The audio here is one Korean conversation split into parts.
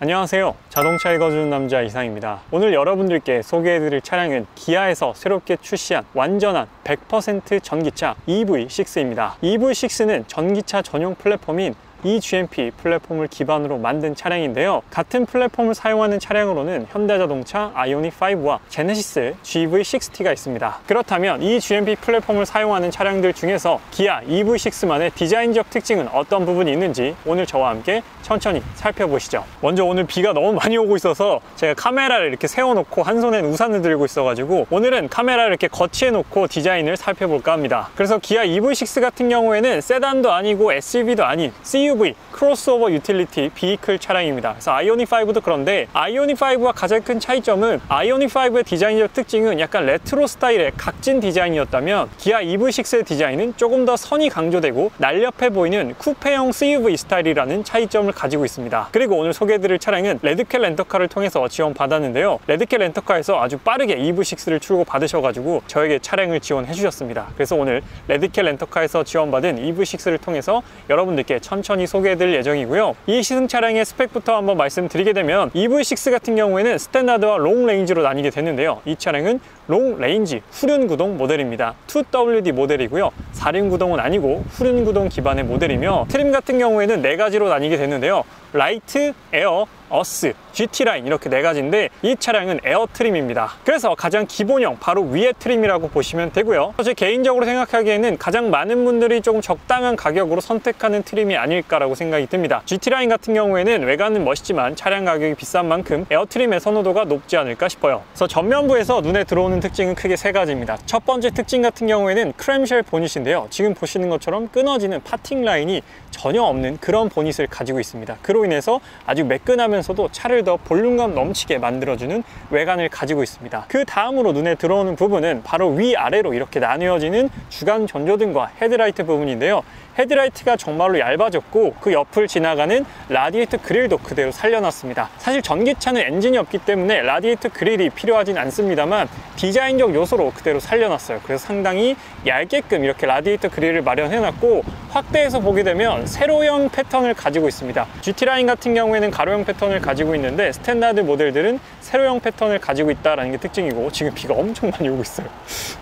안녕하세요. 자동차 읽어주는 남자 이상입니다. 오늘 여러분들께 소개해드릴 차량은 기아에서 새롭게 출시한 완전한 100% 전기차 EV6입니다. EV6는 전기차 전용 플랫폼인 eGMP 플랫폼을 기반으로 만든 차량인데요. 같은 플랫폼을 사용하는 차량으로는 현대자동차 아이오닉5와 제네시스 GV60가 있습니다. 그렇다면 이 GMP 플랫폼을 사용하는 차량들 중에서 기아 EV6만의 디자인적 특징은 어떤 부분이 있는지 오늘 저와 함께 천천히 살펴보시죠. 먼저 오늘 비가 너무 많이 오고 있어서 제가 카메라를 이렇게 세워놓고 한 손엔 우산을 들고 있어가지고 오늘은 카메라를 이렇게 거치해 놓고 디자인을 살펴볼까 합니다. 그래서 기아 EV6 같은 경우에는 세단도 아니고 SUV도 아닌 CUV, 크로스오버 유틸리티 비이클 차량입니다. 그래서 아이오닉5도 그런데 아이오닉5와 가장 큰 차이점은 아이오닉5의 디자인적 특징은 약간 레트로 스타일의 각진 디자인이었다면 기아 EV6의 디자인은 조금 더 선이 강조되고 날렵해 보이는 쿠페형 CUV 스타일이라는 차이점을 가지고 있습니다. 그리고 오늘 소개해드릴 차량은 레드캣 렌터카를 통해서 지원받았는데요. 레드캣 렌터카에서 아주 빠르게 EV6를 출고받으셔가지고 저에게 차량을 지원해 주셨습니다. 그래서 오늘 레드캣 렌터카에서 지원받은 EV6를 통해서 여러분들께 천천히 소개해드릴 예정이고요. 이 시승 차량의 스펙부터 한번 말씀드리게 되면 EV6 같은 경우에는 스탠다드와 롱 레인지로 나뉘게 되는데요. 이 차량은 롱 레인지 후륜 구동 모델입니다. 2WD 모델이고요. 4륜 구동은 아니고 후륜 구동 기반의 모델이며 트림 같은 경우에는 4가지로 나뉘게 되는데요. 라이트, 에어, 어스, GT라인 이렇게 4가지인데 이 차량은 에어 트림입니다. 그래서 가장 기본형 바로 위에 트림이라고 보시면 되고요. 제 개인적으로 생각하기에는 가장 많은 분들이 조금 적당한 가격으로 선택하는 트림이 아닐까라고 생각이 듭니다. GT라인 같은 경우에는 외관은 멋있지만 차량 가격이 비싼 만큼 에어 트림의 선호도가 높지 않을까 싶어요. 그래서 전면부에서 눈에 들어오는 특징은 크게 3가지입니다. 첫 번째 특징 같은 경우에는 크램쉘 보닛인데요. 지금 보시는 것처럼 끊어지는 파팅 라인이 전혀 없는 그런 보닛을 가지고 있습니다. 그로 인해서 아주 매끈하면서도 차를 더 볼륨감 넘치게 만들어주는 외관을 가지고 있습니다. 그 다음으로 눈에 들어오는 부분은 바로 위아래로 이렇게 나뉘어지는 주간 전조등과 헤드라이트 부분인데요. 헤드라이트가 정말로 얇아졌고 그 옆을 지나가는 라디에이터 그릴도 그대로 살려놨습니다. 사실 전기차는 엔진이 없기 때문에 라디에이터 그릴이 필요하진 않습니다만 디자인적 요소로 그대로 살려놨어요. 그래서 상당히 얇게끔 이렇게 라디에이터 그릴을 마련해놨고 확대해서 보게 되면 세로형 패턴을 가지고 있습니다. GT라인 같은 경우에는 가로형 패턴을 가지고 있는데 스탠다드 모델들은 세로형 패턴을 가지고 있다는 게 특징이고 지금 비가 엄청 많이 오고 있어요.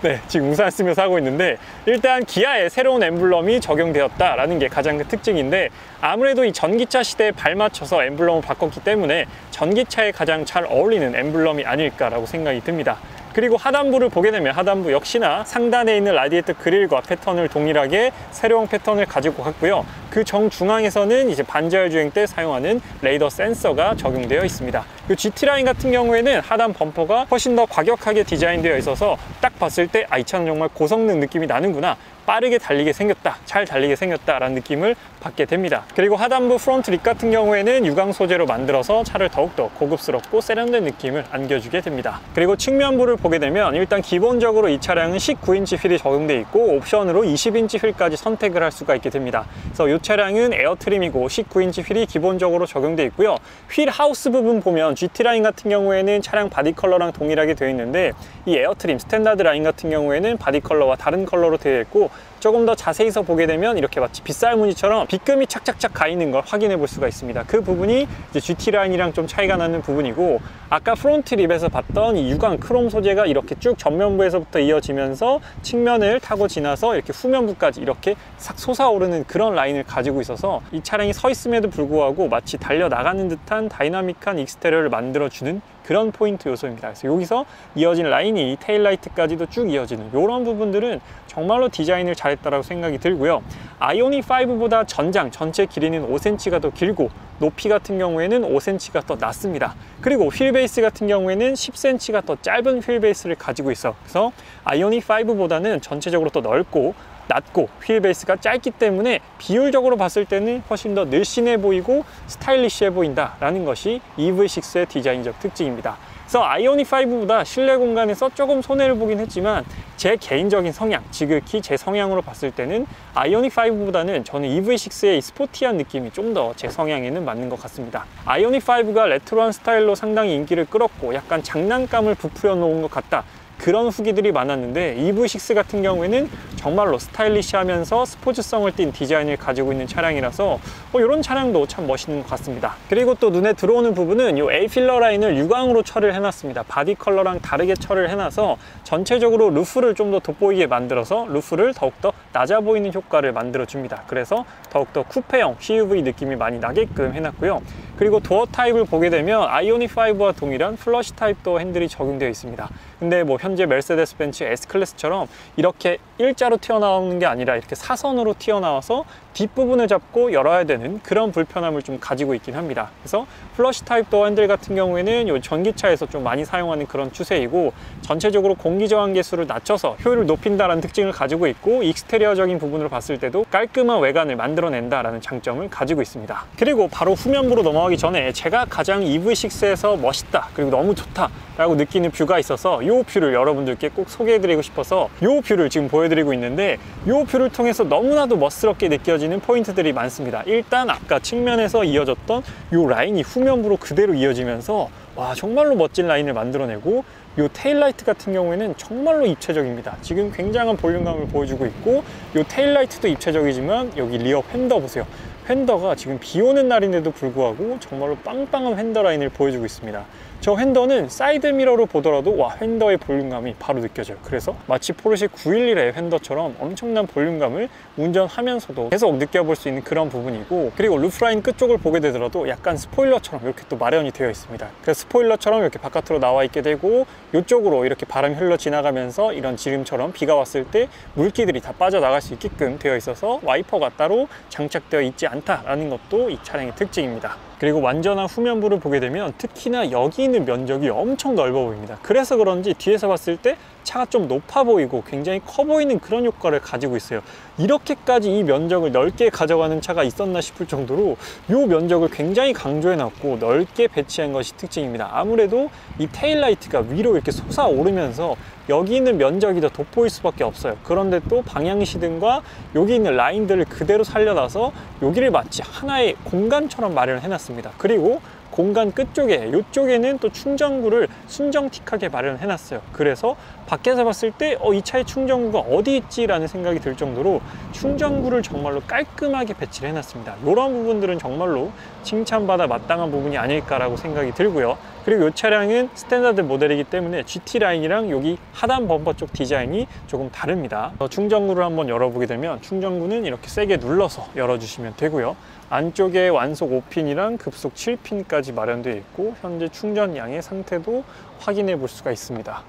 네, 지금 우산 쓰면서 하고 있는데 일단 기아의 새로운 엠블럼이 적용되었다라는 게 가장 큰 특징인데 아무래도 이 전기차 시대에 발맞춰서 엠블럼을 바꿨기 때문에 전기차에 가장 잘 어울리는 엠블럼이 아닐까라고 생각이 듭니다. 그리고 하단부를 보게 되면 하단부 역시나 상단에 있는 라디에이터 그릴과 패턴을 동일하게 세로형 패턴을 가지고 갔고요. 그 정중앙에서는 이제 반자율 주행 때 사용하는 레이더 센서가 적용되어 있습니다. 이 GT라인 같은 경우에는 하단 범퍼가 훨씬 더 과격하게 디자인되어 있어서 딱 봤을 때 이 차는 정말 고성능 느낌이 나는구나, 빠르게 달리게 생겼다, 잘 달리게 생겼다 라는 느낌을 받게 됩니다. 그리고 하단부 프론트 립 같은 경우에는 유광 소재로 만들어서 차를 더욱더 고급스럽고 세련된 느낌을 안겨주게 됩니다. 그리고 측면부를 보게 되면 일단 기본적으로 이 차량은 19인치 휠이 적용되어 있고 옵션으로 20인치 휠까지 선택을 할 수가 있게 됩니다. 그래서 이 차량은 에어 트림이고 19인치 휠이 기본적으로 적용되어 있고요. 휠 하우스 부분 보면 GT라인 같은 경우에는 차량 바디 컬러랑 동일하게 되어 있는데 이 에어 트림 스탠다드 라인 같은 경우에는 바디 컬러와 다른 컬러로 되어 있고 조금 더 자세히서 보게 되면 이렇게 마치 빗살 무늬처럼 빗금이 착착착 가 있는 걸 확인해 볼 수가 있습니다. 그 부분이 이제 GT라인이랑 좀 차이가 나는 부분이고 아까 프론트 립에서 봤던 이 유광 크롬 소재가 이렇게 쭉 전면부에서부터 이어지면서 측면을 타고 지나서 이렇게 후면부까지 이렇게 싹 솟아오르는 그런 라인을 가지고 있어서 이 차량이 서 있음에도 불구하고 마치 달려나가는 듯한 다이나믹한 익스테리어를 만들어주는 그런 포인트 요소입니다. 그래서 여기서 이어진 라인이 테일라이트까지도 쭉 이어지는 이런 부분들은 정말로 디자인을 잘했다고 생각이 들고요. 아이오닉5보다 전장 전체 길이는 5cm가 더 길고 높이 같은 경우에는 5cm가 더 낮습니다. 그리고 휠 베이스 같은 경우에는 10cm가 더 짧은 휠 베이스를 가지고 있어. 그래서 아이오닉5보다는 전체적으로 더 넓고 낮고 휠 베이스가 짧기 때문에 비율적으로 봤을 때는 훨씬 더 늘씬해 보이고 스타일리시해 보인다라는 것이 EV6의 디자인적 특징입니다. 그래서 아이오닉5보다 실내 공간에서 조금 손해를 보긴 했지만 제 개인적인 성향, 지극히 제 성향으로 봤을 때는 아이오닉5보다는 저는 EV6의 스포티한 느낌이 좀 더 제 성향에는 맞는 것 같습니다. 아이오닉5가 레트로한 스타일로 상당히 인기를 끌었고 약간 장난감을 부풀려 놓은 것 같다, 그런 후기들이 많았는데 EV6 같은 경우에는 정말로 스타일리시하면서 스포츠성을 띤 디자인을 가지고 있는 차량이라서 이런 차량도 참 멋있는 것 같습니다. 그리고 또 눈에 들어오는 부분은 이 A필러 라인을 유광으로 처리를 해놨습니다. 바디 컬러랑 다르게 처리를 해놔서 전체적으로 루프를 좀 더 돋보이게 만들어서 루프를 더욱더 낮아 보이는 효과를 만들어 줍니다. 그래서 더욱더 쿠페형 CUV 느낌이 많이 나게끔 해놨고요. 그리고 도어 타입을 보게 되면 아이오닉5와 동일한 플러시 타입 도어 핸들이 적용되어 있습니다. 근데 뭐 현재 메르세데스 벤츠 S클래스처럼 이렇게 일자로 튀어나오는 게 아니라 이렇게 사선으로 튀어나와서 뒷부분을 잡고 열어야 되는 그런 불편함을 좀 가지고 있긴 합니다. 그래서 플러시 타입 도어 핸들 같은 경우에는 이 전기차에서 좀 많이 사용하는 그런 추세이고, 전체적으로 공기 저항 계수를 낮춰서 효율을 높인다는 특징을 가지고 있고, 익스테리어적인 부분으로 봤을 때도 깔끔한 외관을 만들어낸다라는 장점을 가지고 있습니다. 그리고 바로 후면부로 넘어가기 전에 제가 가장 EV6에서 멋있다, 그리고 너무 좋다 라고 느끼는 뷰가 있어서 이 뷰를 여러분들께 꼭 소개해드리고 싶어서 이 뷰를 지금 보여드리고 있는데, 이 뷰를 통해서 너무나도 멋스럽게 느껴지는 포인트들이 많습니다. 일단 아까 측면에서 이어졌던 이 라인이 후면부로 그대로 이어지면서 와, 정말로 멋진 라인을 만들어내고, 이 테일라이트 같은 경우에는 정말로 입체적입니다. 지금 굉장한 볼륨감을 보여주고 있고, 이 테일라이트도 입체적이지만 여기 리어 휀더 보세요. 휀더가 지금 비 오는 날인데도 불구하고 정말로 빵빵한 휀더 라인을 보여주고 있습니다. 저 휀더는 사이드 미러로 보더라도 와, 휀더의 볼륨감이 바로 느껴져요. 그래서 마치 포르쉐 911의 휀더처럼 엄청난 볼륨감을 운전하면서도 계속 느껴볼 수 있는 그런 부분이고, 그리고 루프라인 끝쪽을 보게 되더라도 약간 스포일러처럼 이렇게 또 마련이 되어 있습니다. 그래서 스포일러처럼 이렇게 바깥으로 나와 있게 되고, 이쪽으로 이렇게 바람이 흘러 지나가면서 이런 지름처럼 비가 왔을 때 물기들이 다 빠져나갈 수 있게끔 되어 있어서 와이퍼가 따로 장착되어 있지 않다라는 것도 이 차량의 특징입니다. 그리고 완전한 후면부를 보게 되면 특히나 여기 있는 면적이 엄청 넓어 보입니다. 그래서 그런지 뒤에서 봤을 때 차가 좀 높아 보이고 굉장히 커 보이는 그런 효과를 가지고 있어요. 이렇게까지 이 면적을 넓게 가져가는 차가 있었나 싶을 정도로 이 면적을 굉장히 강조해 놨고 넓게 배치한 것이 특징입니다. 아무래도 이 테일라이트가 위로 이렇게 솟아오르면서 여기 있는 면적이 더 돋보일 수밖에 없어요. 그런데 또 방향시등과 여기 있는 라인들을 그대로 살려놔서 여기를 마치 하나의 공간처럼 마련을 해놨습니다. 그리고 공간 끝쪽에 이쪽에는 또 충전구를 순정틱하게 마련을 해놨어요. 그래서 밖에서 봤을 때 이 차의 충전구가 어디 있지? 라는 생각이 들 정도로 충전구를 정말로 깔끔하게 배치를 해놨습니다. 이런 부분들은 정말로 칭찬받아 마땅한 부분이 아닐까라고 생각이 들고요. 그리고 이 차량은 스탠다드 모델이기 때문에 GT라인이랑 여기 하단 범퍼 쪽 디자인이 조금 다릅니다. 충전구를 한번 열어보게 되면 충전구는 이렇게 세게 눌러서 열어주시면 되고요. 안쪽에 완속 5핀이랑 급속 7핀까지 마련되어 있고, 현재 충전량의 상태도 확인해 볼 수가 있습니다.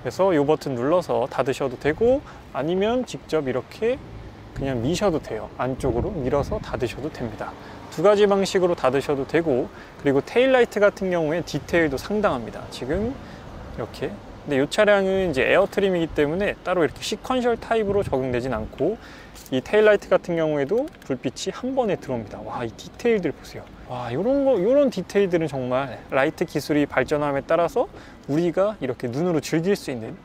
그래서 이 버튼 눌러서 닫으셔도 되고, 아니면 직접 이렇게 그냥 미셔도 돼요. 안쪽으로 밀어서 닫으셔도 됩니다. 두 가지 방식으로 닫으셔도 되고, 그리고 테일라이트 같은 경우에 디테일도 상당합니다. 지금 이렇게. 근데 이 차량은 이제 에어 트림이기 때문에 따로 이렇게 시퀀셜 타입으로 적용되진 않고, 이 테일라이트 같은 경우에도 불빛이 한 번에 들어옵니다. 와, 이 디테일들 보세요. 와, 이런 디테일들은 정말 라이트 기술이 발전함에 따라서 우리가 이렇게 눈으로 즐길 수 있는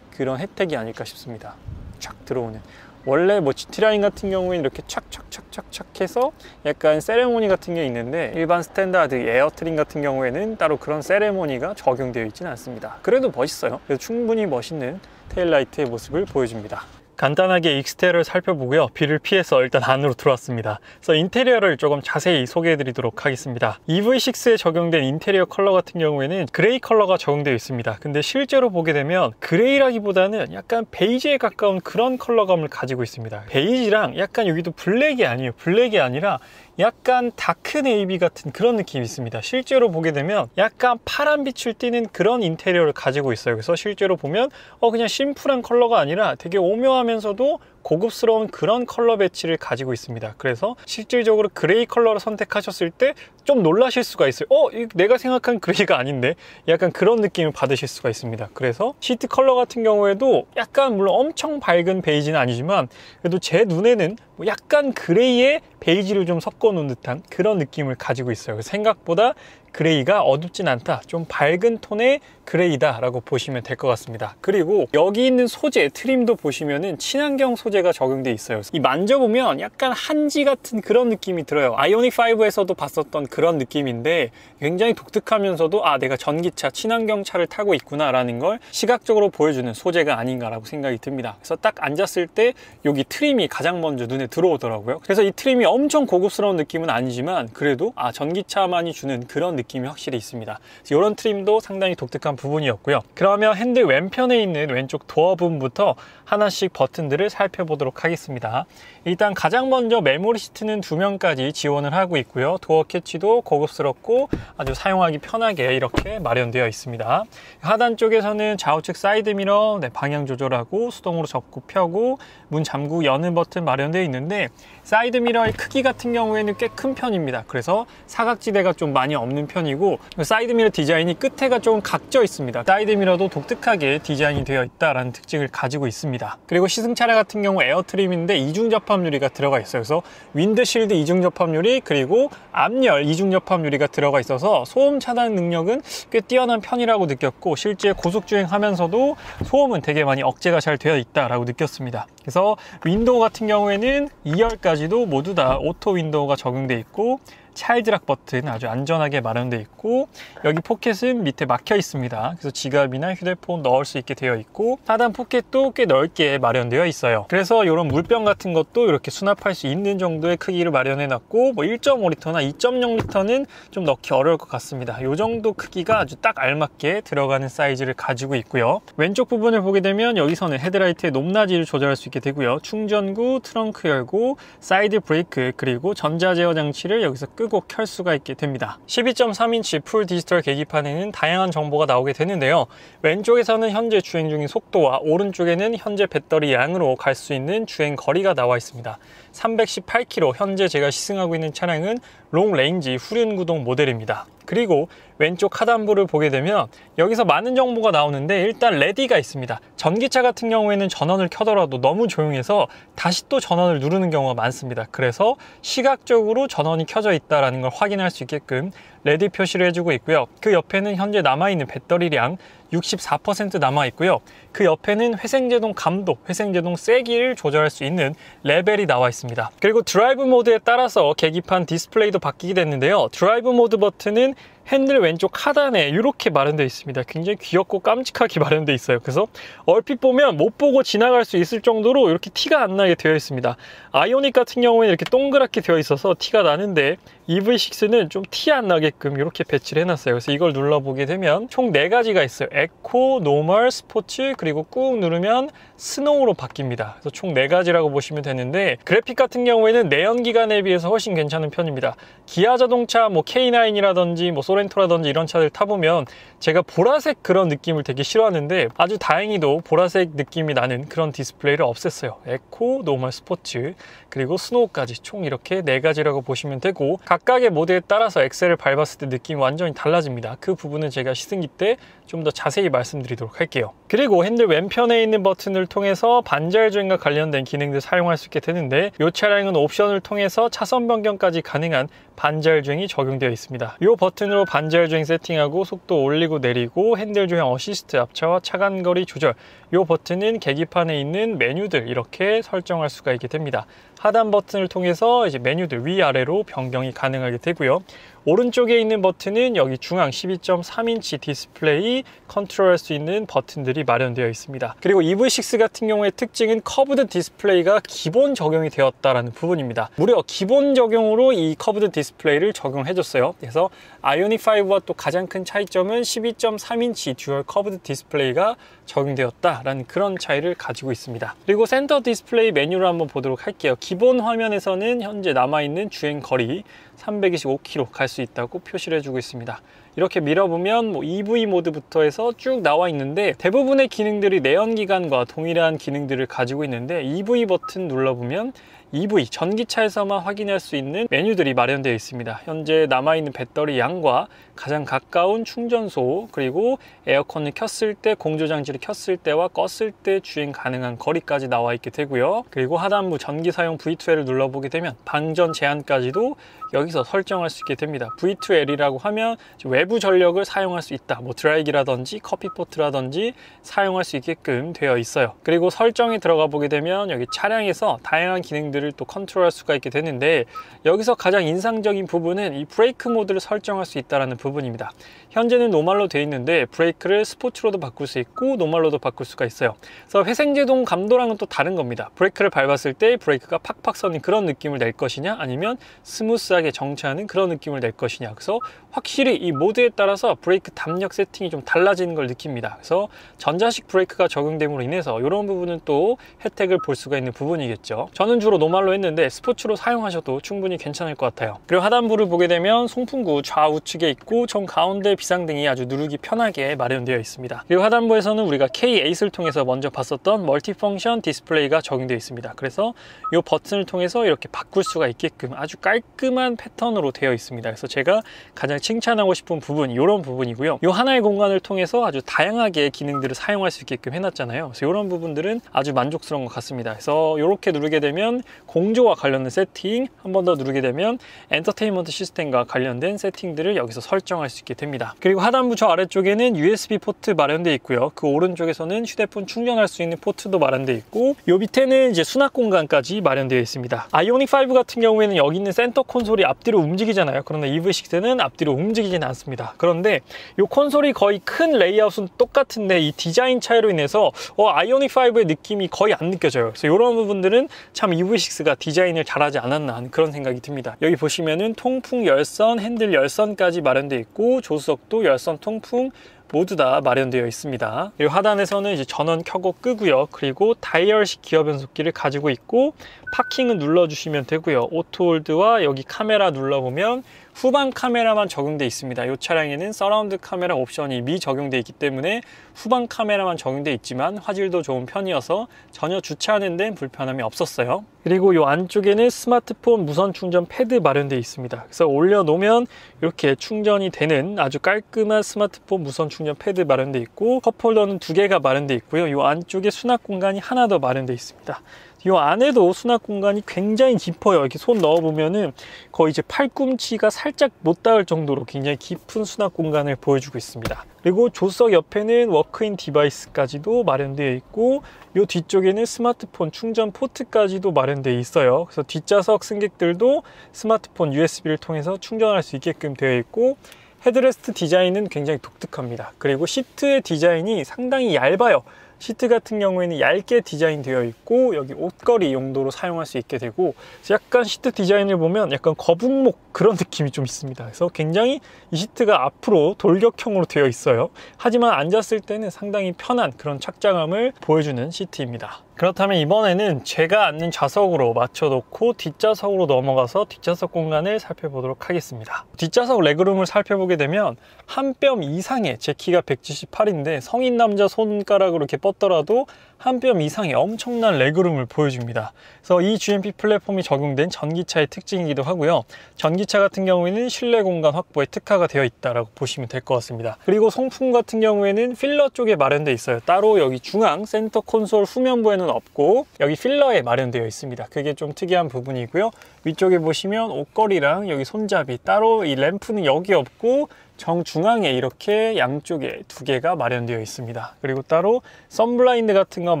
그런 혜택이 아닐까 싶습니다. 촥 들어오는. 원래 뭐 GT라인 같은 경우에는 이렇게 착착착착착 해서 약간 세레모니 같은 게 있는데, 일반 스탠다드 에어트림 같은 경우에는 따로 그런 세레모니가 적용되어 있지는 않습니다. 그래도 멋있어요. 그래서 충분히 멋있는 테일라이트의 모습을 보여줍니다. 간단하게 익스테리어를 살펴보고요. 비를 피해서 일단 안으로 들어왔습니다. 그래서 인테리어를 조금 자세히 소개해 드리도록 하겠습니다. EV6에 적용된 인테리어 컬러 같은 경우에는 그레이 컬러가 적용되어 있습니다. 근데 실제로 보게 되면 그레이라기보다는 약간 베이지에 가까운 그런 컬러감을 가지고 있습니다. 베이지랑 약간 여기도 블랙이 아니에요. 블랙이 아니라 약간 다크 네이비 같은 그런 느낌이 있습니다. 실제로 보게 되면 약간 파란빛을 띠는 그런 인테리어를 가지고 있어요. 그래서 실제로 보면 그냥 심플한 컬러가 아니라 되게 오묘하면서도 고급스러운 그런 컬러 배치를 가지고 있습니다. 그래서 실질적으로 그레이 컬러를 선택하셨을 때 좀 놀라실 수가 있어요. 내가 생각한 그레이가 아닌데? 약간 그런 느낌을 받으실 수가 있습니다. 그래서 시트 컬러 같은 경우에도 약간 물론 엄청 밝은 베이지는 아니지만 그래도 제 눈에는 약간 그레이에 베이지를 좀 섞어 놓은 듯한 그런 느낌을 가지고 있어요. 생각보다 그레이가 어둡진 않다, 좀 밝은 톤의 그레이다 라고 보시면 될 것 같습니다. 그리고 여기 있는 소재 트림도 보시면은 친환경 소재 소재가 적용돼 있어요. 이 만져보면 약간 한지 같은 그런 느낌이 들어요. 아이오닉 5에서도 봤었던 그런 느낌인데 굉장히 독특하면서도 아, 내가 전기차, 친환경차를 타고 있구나 라는 걸 시각적으로 보여주는 소재가 아닌가라고 생각이 듭니다. 그래서 딱 앉았을 때 여기 트림이 가장 먼저 눈에 들어오더라고요. 그래서 이 트림이 엄청 고급스러운 느낌은 아니지만 그래도 아, 전기차만이 주는 그런 느낌이 확실히 있습니다. 이런 트림도 상당히 독특한 부분이었고요. 그러면 핸들 왼편에 있는 왼쪽 도어 부분부터 하나씩 버튼들을 살펴보도록 하겠습니다. 일단 가장 먼저 메모리 시트는 2명까지 지원을 하고 있고요. 도어 캐치도 고급스럽고 아주 사용하기 편하게 이렇게 마련되어 있습니다. 하단 쪽에서는 좌우측 사이드 미러, 방향 조절하고 수동으로 접고 펴고 문 잠그고 여는 버튼 마련되어 있는데 사이드 미러의 크기 같은 경우에는 꽤 큰 편입니다. 그래서 사각지대가 좀 많이 없는 편이고 사이드 미러 디자인이 끝에가 조금 각져 있습니다. 사이드 미러도 독특하게 디자인이 되어 있다는 특징을 가지고 있습니다. 그리고 시승 차량 같은 경우 에어 트림인데 이중 접합 유리가 들어가 있어요. 그래서 윈드실드 이중 접합 유리 그리고 앞열 이중 접합 유리가 들어가 있어서 소음 차단 능력은 꽤 뛰어난 편이라고 느꼈고 실제 고속 주행하면서도 소음은 되게 많이 억제가 잘 되어 있다라고 느꼈습니다. 그래서 윈도우 같은 경우에는 2열까지도 모두 다 오토 윈도우가 적용되어 있고 차일드락 버튼 아주 안전하게 마련되어 있고 여기 포켓은 밑에 막혀 있습니다. 그래서 지갑이나 휴대폰 넣을 수 있게 되어 있고 하단 포켓도 꽤 넓게 마련되어 있어요. 그래서 이런 물병 같은 것도 이렇게 수납할 수 있는 정도의 크기를 마련해 놨고 뭐 1.5리터나 2.0리터는 좀 넣기 어려울 것 같습니다. 이 정도 크기가 아주 딱 알맞게 들어가는 사이즈를 가지고 있고요. 왼쪽 부분을 보게 되면 여기서는 헤드라이트의 높낮이를 조절할 수 있게 되고요. 충전구, 트렁크 열고, 사이드 브레이크 그리고 전자제어 장치를 여기서 끄고 켤 수가 있게 됩니다. 12.3인치 풀 디지털 계기판에는 다양한 정보가 나오게 되는데요. 왼쪽에서는 현재 주행 중인 속도와 오른쪽에는 현재 배터리 양으로 갈 수 있는 주행 거리가 나와 있습니다. 318km, 현재 제가 시승하고 있는 차량은 롱 레인지 후륜 구동 모델입니다. 그리고 왼쪽 하단부를 보게 되면 여기서 많은 정보가 나오는데 일단 레디가 있습니다. 전기차 같은 경우에는 전원을 켜더라도 너무 조용해서 다시 또 전원을 누르는 경우가 많습니다. 그래서 시각적으로 전원이 켜져 있다는 걸 확인할 수 있게끔 레디 표시를 해주고 있고요. 그 옆에는 현재 남아있는 배터리량 64% 남아있고요. 그 옆에는 회생제동 감도, 회생제동 세기를 조절할 수 있는 레벨이 나와 있습니다. 그리고 드라이브 모드에 따라서 계기판 디스플레이도 바뀌게 됐는데요. 드라이브 모드 버튼은 핸들 왼쪽 하단에 이렇게 마련되어 있습니다. 굉장히 귀엽고 깜찍하게 마련되어 있어요. 그래서 얼핏 보면 못 보고 지나갈 수 있을 정도로 이렇게 티가 안 나게 되어 있습니다. 아이오닉 같은 경우에는 이렇게 동그랗게 되어 있어서 티가 나는데 EV6는 좀 티 안 나게끔 이렇게 배치를 해놨어요. 그래서 이걸 눌러보게 되면 총 4가지가 있어요. 에코, 노멀, 스포츠, 그리고 꾹 누르면 스노우로 바뀝니다. 그래서 총 4가지라고 보시면 되는데 그래픽 같은 경우에는 내연기관에 비해서 훨씬 괜찮은 편입니다. 기아 자동차 뭐 K9이라든지 뭐 소렌토라든지 이런 차들 타보면 제가 보라색 그런 느낌을 되게 싫어하는데 아주 다행히도 보라색 느낌이 나는 그런 디스플레이를 없앴어요. 에코, 노멀, 스포츠 그리고 스노우까지 총 이렇게 4가지라고 보시면 되고 각각의 모드에 따라서 엑셀을 밟았을 때 느낌이 완전히 달라집니다. 그 부분은 제가 시승기 때 좀 더 자세히 말씀드리도록 할게요. 그리고 핸들 왼편에 있는 버튼을 통해서 반자율 주행과 관련된 기능들 사용할 수 있게 되는데 이 차량은 옵션을 통해서 차선 변경까지 가능한 반자율 주행이 적용되어 있습니다. 이 버튼으로 반자율 주행 세팅하고 속도 올리고 내리고 핸들 주행 어시스트, 앞차와 차간거리 조절, 이 버튼은 계기판에 있는 메뉴들 이렇게 설정할 수가 있게 됩니다. 하단 버튼을 통해서 이제 메뉴들 위아래로 변경이 가능하게 되고요. 오른쪽에 있는 버튼은 여기 중앙 12.3인치 디스플레이 컨트롤할 수 있는 버튼들이 마련되어 있습니다. 그리고 EV6 같은 경우의 특징은 커브드 디스플레이가 기본 적용이 되었다는 부분입니다. 무려 기본 적용으로 이 커브드 디스플레이를 적용해줬어요. 그래서 아이오닉 5와 또 가장 큰 차이점은 12.3인치 듀얼 커브드 디스플레이가 적용되었다라는 그런 차이를 가지고 있습니다. 그리고 센터 디스플레이 메뉴를 한번 보도록 할게요. 기본 화면에서는 현재 남아있는 주행 거리 325km 갈 수 있다고 표시를 해주고 있습니다. 이렇게 밀어보면 뭐 EV 모드부터 해서 쭉 나와 있는데 대부분의 기능들이 내연기관과 동일한 기능들을 가지고 있는데 EV 버튼 눌러보면 EV 전기차에서만 확인할 수 있는 메뉴들이 마련되어 있습니다. 현재 남아있는 배터리 양과 가장 가까운 충전소, 그리고 에어컨을 켰을 때, 공조장치를 켰을 때와 껐을 때 주행 가능한 거리까지 나와 있게 되고요. 그리고 하단부 전기 사용 V2L을 눌러보게 되면 방전 제한까지도 여기서 설정할 수 있게 됩니다. V2L이라고 하면 외부 전력을 사용할 수 있다, 뭐 드라이기라든지 커피포트라든지 사용할 수 있게끔 되어 있어요. 그리고 설정에 들어가 보게 되면 여기 차량에서 다양한 기능들을 또 컨트롤할 수가 있게 되는데, 여기서 가장 인상적인 부분은 이 브레이크 모드를 설정할 수 있다는 부분입니다. 현재는 노멀로 되어 있는데 브레이크를 스포츠로도 바꿀 수 있고 노멀로도 바꿀 수가 있어요. 그래서 회생제동 감도랑은 또 다른 겁니다. 브레이크를 밟았을 때 브레이크가 팍팍 서는 그런 느낌을 낼 것이냐, 아니면 스무스하게 정차하는 그런 느낌을 낼 것이냐. 그래서 확실히 이 모드에 따라서 브레이크 담력 세팅이 좀 달라지는 걸 느낍니다. 그래서 전자식 브레이크가 적용됨으로 인해서 이런 부분은 또 혜택을 볼 수가 있는 부분이겠죠. 저는 주로 노멀로 했는데 스포츠로 사용하셔도 충분히 괜찮을 것 같아요. 그리고 하단부를 보게 되면 송풍구 좌우측에 있고 정 가운데 비상등이 아주 누르기 편하게 마련되어 있습니다. 그리고 하단부에서는 우리가 K8을 통해서 먼저 봤었던 멀티펑션 디스플레이가 적용되어 있습니다. 그래서 이 버튼을 통해서 이렇게 바꿀 수가 있게끔 아주 깔끔한 패턴으로 되어 있습니다. 그래서 제가 가장 칭찬하고 싶은 부분이 이런 부분이고요. 이 하나의 공간을 통해서 아주 다양하게 기능들을 사용할 수 있게끔 해놨잖아요. 그래서 이런 부분들은 아주 만족스러운 것 같습니다. 그래서 이렇게 누르게 되면 공조와 관련된 세팅, 한 번 더 누르게 되면 엔터테인먼트 시스템과 관련된 세팅들을 여기서 설정할 수 있게 됩니다. 그리고 하단부 저 아래쪽에는 USB 포트 마련되어 있고요. 그 오른쪽에서는 휴대폰 충전할 수 있는 포트도 마련되어 있고, 요 밑에는 이제 수납 공간까지 마련되어 있습니다. 아이오닉 5 같은 경우에는 여기 있는 센터 콘솔이 앞뒤로 움직이잖아요. 그러나 EV6는 앞뒤로 움직이지는 않습니다. 그런데 이 콘솔이 거의 큰 레이아웃은 똑같은데 이 디자인 차이로 인해서 아이오닉 5의 느낌이 거의 안 느껴져요. 그래서 이런 부분들은 참 EV6가 디자인을 잘하지 않았나 하는 그런 생각이 듭니다. 여기 보시면은 통풍 열선, 핸들 열선까지 마련되어 있고, 조수석도 열선, 통풍 모두 다 마련되어 있습니다. 이 하단에서는 이제 전원 켜고 끄고요. 그리고 다이얼식 기어 변속기를 가지고 있고, 파킹은 눌러주시면 되고요. 오토홀드와 여기 카메라 눌러보면 후방 카메라만 적용되어 있습니다. 이 차량에는 서라운드 카메라 옵션이 미적용되어 있기 때문에 후방 카메라만 적용되어 있지만 화질도 좋은 편이어서 전혀 주차하는 데는 불편함이 없었어요. 그리고 이 안쪽에는 스마트폰 무선 충전 패드 마련되어 있습니다. 그래서 올려놓으면 이렇게 충전이 되는 아주 깔끔한 스마트폰 무선 충전 패드 마련되어 있고, 컵홀더는 2개가 마련되어 있고요. 이 안쪽에 수납 공간이 하나 더 마련되어 있습니다. 이 안에도 수납 공간이 굉장히 깊어요. 이렇게 손 넣어보면은 거의 이제 팔꿈치가 살짝 못 닿을 정도로 굉장히 깊은 수납 공간을 보여주고 있습니다. 그리고 조수석 옆에는 워크인 디바이스까지도 마련되어 있고, 이 뒤쪽에는 스마트폰 충전 포트까지도 마련되어 있어요. 그래서 뒷좌석 승객들도 스마트폰 USB를 통해서 충전할 수 있게끔 되어 있고, 헤드레스트 디자인은 굉장히 독특합니다. 그리고 시트의 디자인이 상당히 얇아요. 시트 같은 경우에는 얇게 디자인되어 있고, 여기 옷걸이 용도로 사용할 수 있게 되고, 약간 시트 디자인을 보면 약간 거북목 그런 느낌이 좀 있습니다. 그래서 굉장히 이 시트가 앞으로 돌격형으로 되어 있어요. 하지만 앉았을 때는 상당히 편한 그런 착장감을 보여주는 시트입니다. 그렇다면 이번에는 제가 앉는 좌석으로 맞춰놓고 뒷좌석으로 넘어가서 뒷좌석 공간을 살펴보도록 하겠습니다. 뒷좌석 레그룸을 살펴보게 되면 한 뼘 이상의, 제 키가 178인데 성인 남자 손가락으로 이렇게 뻗더라도 한 뼘 이상의 엄청난 레그룸을 보여줍니다. 그래서 이 GMP 플랫폼이 적용된 전기차의 특징이기도 하고요. 전기차 같은 경우에는 실내 공간 확보에 특화가 되어 있다고 보시면 될 것 같습니다. 그리고 송풍 같은 경우에는 필러 쪽에 마련되어 있어요. 따로 여기 중앙 센터 콘솔 후면부에는 없고 여기 필러에 마련되어 있습니다. 그게 좀 특이한 부분이고요. 위쪽에 보시면 옷걸이랑 여기 손잡이, 따로 이 램프는 여기 없고 정중앙에 이렇게 양쪽에 2개가 마련되어 있습니다. 그리고 따로 선블라인드 같은 건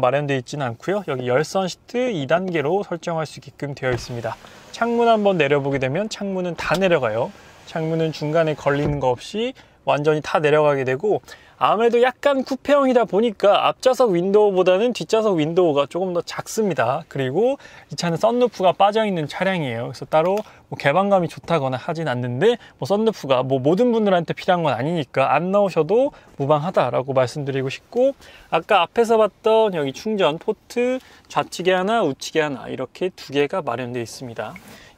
마련되어 있지는 않고요. 여기 열선 시트 2단계로 설정할 수 있게끔 되어 있습니다. 창문 한번 내려보게 되면 창문은 다 내려가요. 창문은 중간에 걸리는 거 없이 완전히 다 내려가게 되고, 아무래도 약간 쿠페형이다 보니까 앞좌석 윈도우보다는 뒷좌석 윈도우가 조금 더 작습니다. 그리고 이 차는 썬루프가 빠져있는 차량이에요. 그래서 따로 뭐 개방감이 좋다거나 하진 않는데, 썬루프가 모든 분들한테 필요한 건 아니니까 안 넣으셔도 무방하다라고 말씀드리고 싶고, 아까 앞에서 봤던 여기 충전 포트 좌측에 하나 우측에 하나 이렇게 2개가 마련되어 있습니다.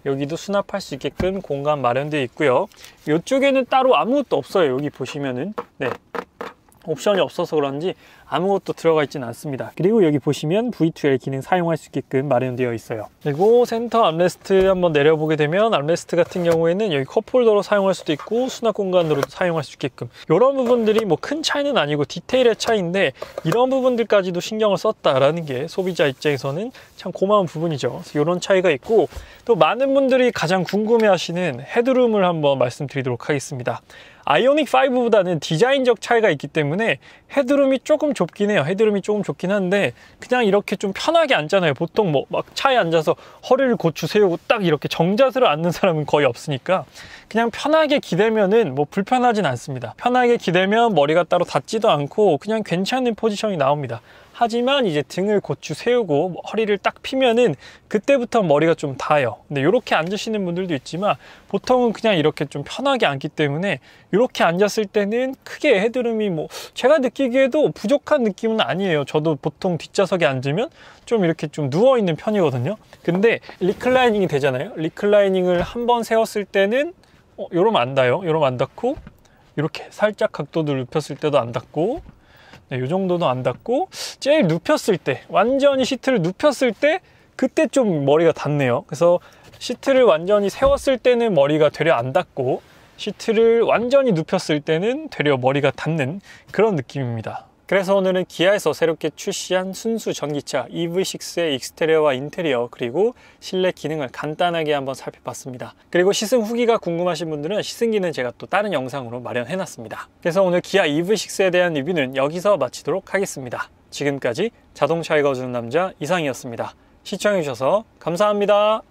여기도 수납할 수 있게끔 공간 마련되어 있고요. 이쪽에는 따로 아무것도 없어요. 여기 보시면은 옵션이 없어서 그런지 아무것도 들어가 있지는 않습니다. 그리고 여기 보시면 V2L 기능 사용할 수 있게끔 마련되어 있어요. 그리고 센터 암레스트 한번 내려보게 되면 암레스트 같은 경우에는 여기 컵홀더로 사용할 수도 있고 수납 공간으로 사용할 수 있게끔, 이런 부분들이 뭐 큰 차이는 아니고 디테일의 차이인데 이런 부분들까지도 신경을 썼다라는 게 소비자 입장에서는 참 고마운 부분이죠. 그래서 이런 차이가 있고, 또 많은 분들이 가장 궁금해하시는 헤드룸을 한번 말씀드리도록 하겠습니다. 아이오닉 5보다는 디자인적 차이가 있기 때문에 헤드룸이 조금 좁긴 해요. 헤드룸이 조금 좁긴 한데 그냥 이렇게 좀 편하게 앉잖아요. 보통 뭐 막 차에 앉아서 허리를 고추 세우고 딱 이렇게 정자세로 앉는 사람은 거의 없으니까 그냥 편하게 기대면은 뭐 불편하진 않습니다. 편하게 기대면 머리가 따로 닿지도 않고 그냥 괜찮은 포지션이 나옵니다. 하지만 이제 등을 고추 세우고 허리를 딱 피면은 그때부터 머리가 좀 닿아요. 근데 이렇게 앉으시는 분들도 있지만 보통은 그냥 이렇게 좀 편하게 앉기 때문에 이렇게 앉았을 때는 크게 헤드룸이 뭐 제가 느끼기에도 부족한 느낌은 아니에요. 저도 보통 뒷좌석에 앉으면 좀 이렇게 좀 누워있는 편이거든요. 근데 리클라이닝이 되잖아요. 리클라이닝을 한번 세웠을 때는 이러면 안 닿아요. 이러면 안 닿고, 이렇게 살짝 각도를 눕혔을 때도 안 닿고, 네, 이 정도도 안 닿고, 제일 눕혔을 때, 완전히 시트를 눕혔을 때 그때 좀 머리가 닿네요. 그래서 시트를 완전히 세웠을 때는 머리가 되려 안 닿고, 시트를 완전히 눕혔을 때는 되려 머리가 닿는 그런 느낌입니다. 그래서 오늘은 기아에서 새롭게 출시한 순수 전기차 EV6의 익스테리어와 인테리어, 그리고 실내 기능을 간단하게 한번 살펴봤습니다. 그리고 시승 후기가 궁금하신 분들은 시승기는 제가 또 다른 영상으로 마련해 놨습니다. 그래서 오늘 기아 EV6에 대한 리뷰는 여기서 마치도록 하겠습니다. 지금까지 자동차 읽어주는 남자 이상이었습니다. 시청해 주셔서 감사합니다.